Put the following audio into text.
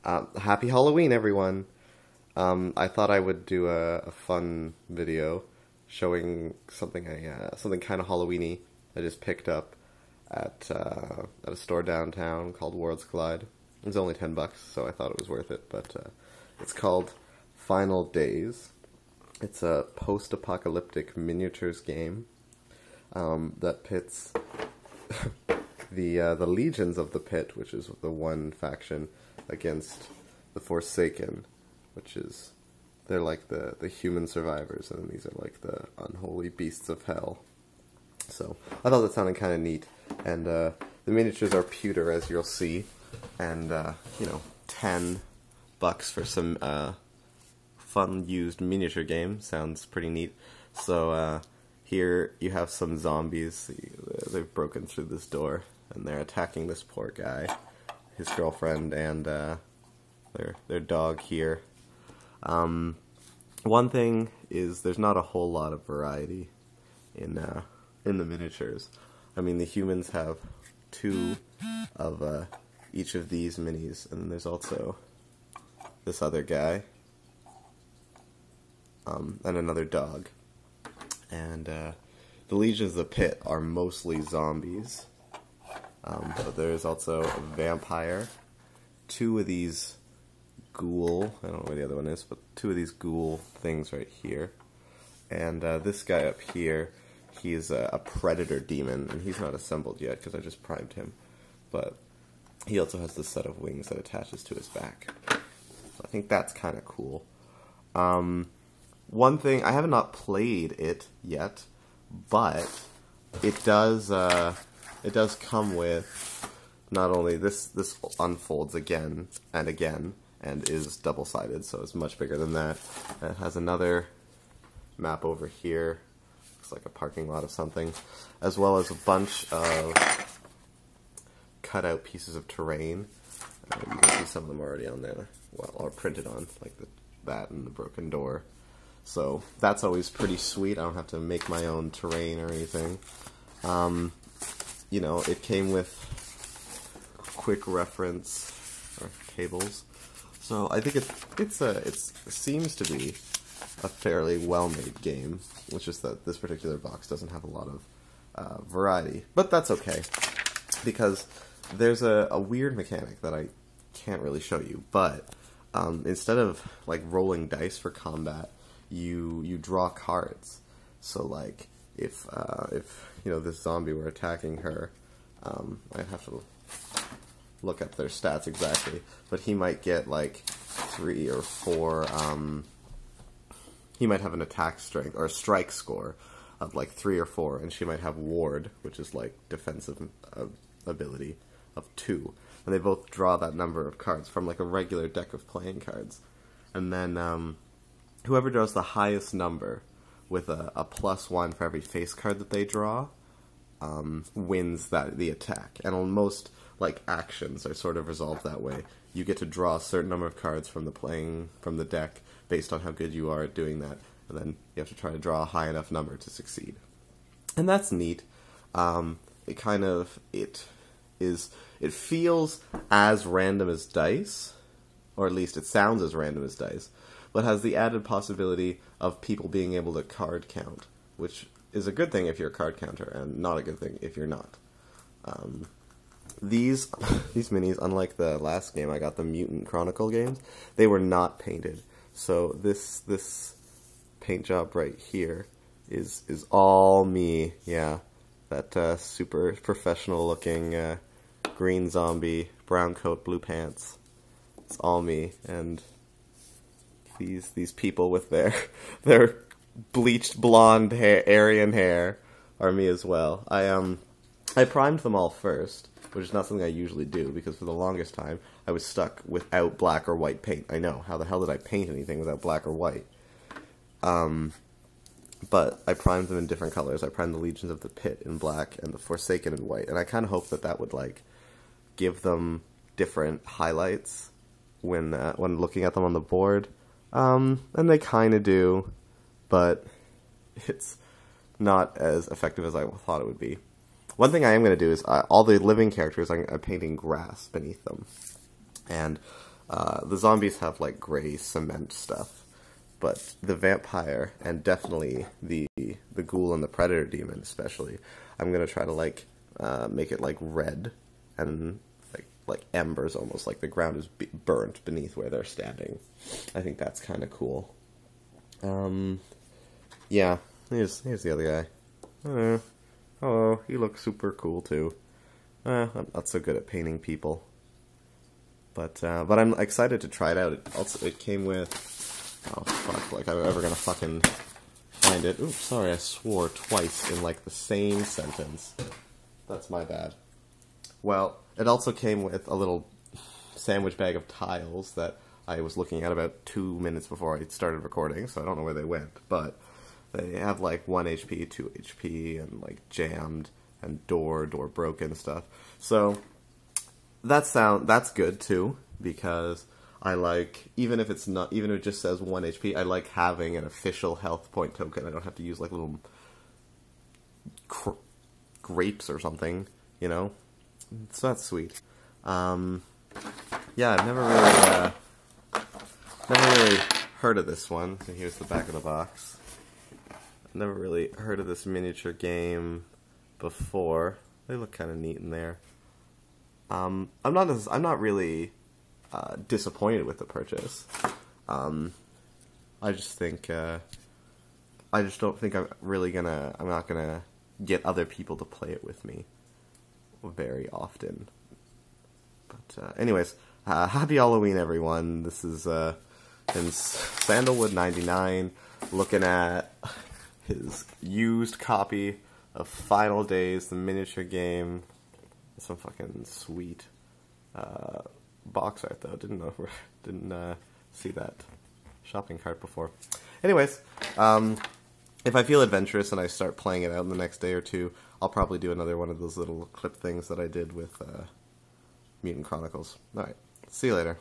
Happy Halloween, everyone! I thought I would do a fun video showing something kind of Halloweeny I just picked up at a store downtown called Worlds Collide. It was only $10, so I thought it was worth it. But it's called Final Days. It's a post-apocalyptic miniatures game that pits the legions of the pit, which is the one faction, against the Forsaken, which is they're like the human survivors, and these are like the unholy beasts of hell. So I thought that sounded kind of neat, and the miniatures are pewter, as you'll see, and $10 for some fun used miniature game sounds pretty neat. So here you have some zombies. They've broken through this door, and they're attacking this poor guy, his girlfriend, and their dog here. One thing is there's not a whole lot of variety in the miniatures. I mean, the humans have two of each of these minis, and then there's also this other guy, and another dog. And the legions of the pit are mostly zombies, but there's also a vampire, two of these ghoul, I don't know where the other one is, but two of these ghoul things right here, and this guy up here, he's a predator demon, and he's not assembled yet because I just primed him, but he also has this set of wings that attaches to his back, so I think that's kind of cool. One thing, I have not played it yet, but it does come with not only this unfolds again and again and is double-sided, so it's much bigger than that. It has another map over here, looks like a parking lot of something, as well as a bunch of cut-out pieces of terrain. You can see some of them already on there, well, or printed on, like that and the broken door. So that's always pretty sweet. I don't have to make my own terrain or anything. It came with quick reference or tables. So I think it seems to be a fairly well-made game. It's just that this particular box doesn't have a lot of variety, but that's okay because there's a weird mechanic that I can't really show you. But instead of like rolling dice for combat, you draw cards. So like if this zombie were attacking her, I'd have to look up their stats exactly, but he might get like 3 or 4, he might have an attack strength or a strike score of like 3 or 4, and she might have ward, which is like defensive ability, of 2, and they both draw that number of cards from like a regular deck of playing cards, and then whoever draws the highest number with a +1 for every face card that they draw wins the attack. And on most like actions are sort of resolved that way. You get to draw a certain number of cards from the deck based on how good you are at doing that, and then you have to try to draw a high enough number to succeed. And that's neat. It feels as random as dice, or at least it sounds as random as dice, but has the added possibility of people being able to card count, which is a good thing if you're a card counter, and not a good thing if you're not. These minis, unlike the last game I got, the Mutant Chronicle games, they were not painted. So this paint job right here is all me. Yeah, that super professional looking green zombie, brown coat, blue pants. It's all me, and these people with their bleached blonde hair, Aryan hair, are me as well. I primed them all first, which is not something I usually do, because for the longest time I was stuck without black or white paint. I know, how the hell did I paint anything without black or white? But I primed them in different colors. I primed the Legions of the Pit in black and the Forsaken in white, and I kind of hoped that would like give them different highlights when looking at them on the board. And they kind of do, but it's not as effective as I thought it would be. One thing I am going to do is all the living characters, I'm painting grass beneath them. And The zombies have like gray cement stuff, but the vampire and definitely the ghoul and the predator demon especially, I'm gonna try to like make it like red and like embers almost, like the ground is burnt beneath where they're standing. I think that's kind of cool. Yeah, here's the other guy. Oh, he looks super cool too. I'm not so good at painting people, but I'm excited to try it out. It came with, oh fuck, like I'm ever gonna fucking find it. Oops, sorry, I swore twice in like the same sentence. That's my bad. Well, it also came with a little sandwich bag of tiles that I was looking at about 2 minutes before I started recording, so I don't know where they went, but they have like 1 HP, 2 HP, and like jammed, and door broken stuff. So that's good too, because I like, even if it just says 1 HP, I like having an official health point token. I don't have to use like little grapes or something, you know? So that's sweet. Yeah, I've never really heard of this one. So here's the back of the box. I've never really heard of this miniature game before. They look kind of neat in there. I'm not really disappointed with the purchase. I just think I just don't think I'm not gonna get other people to play it with me very often. But anyways, happy Halloween, everyone. This is in Sandalwood 99, looking at his used copy of Final Days, the miniature game. Some fucking sweet box art though. Didn't see that shopping cart before. Anyways, if I feel adventurous and I start playing it out in the next day or two, I'll probably do another one of those little clip things that I did with Mutant Chronicles. Alright, see you later.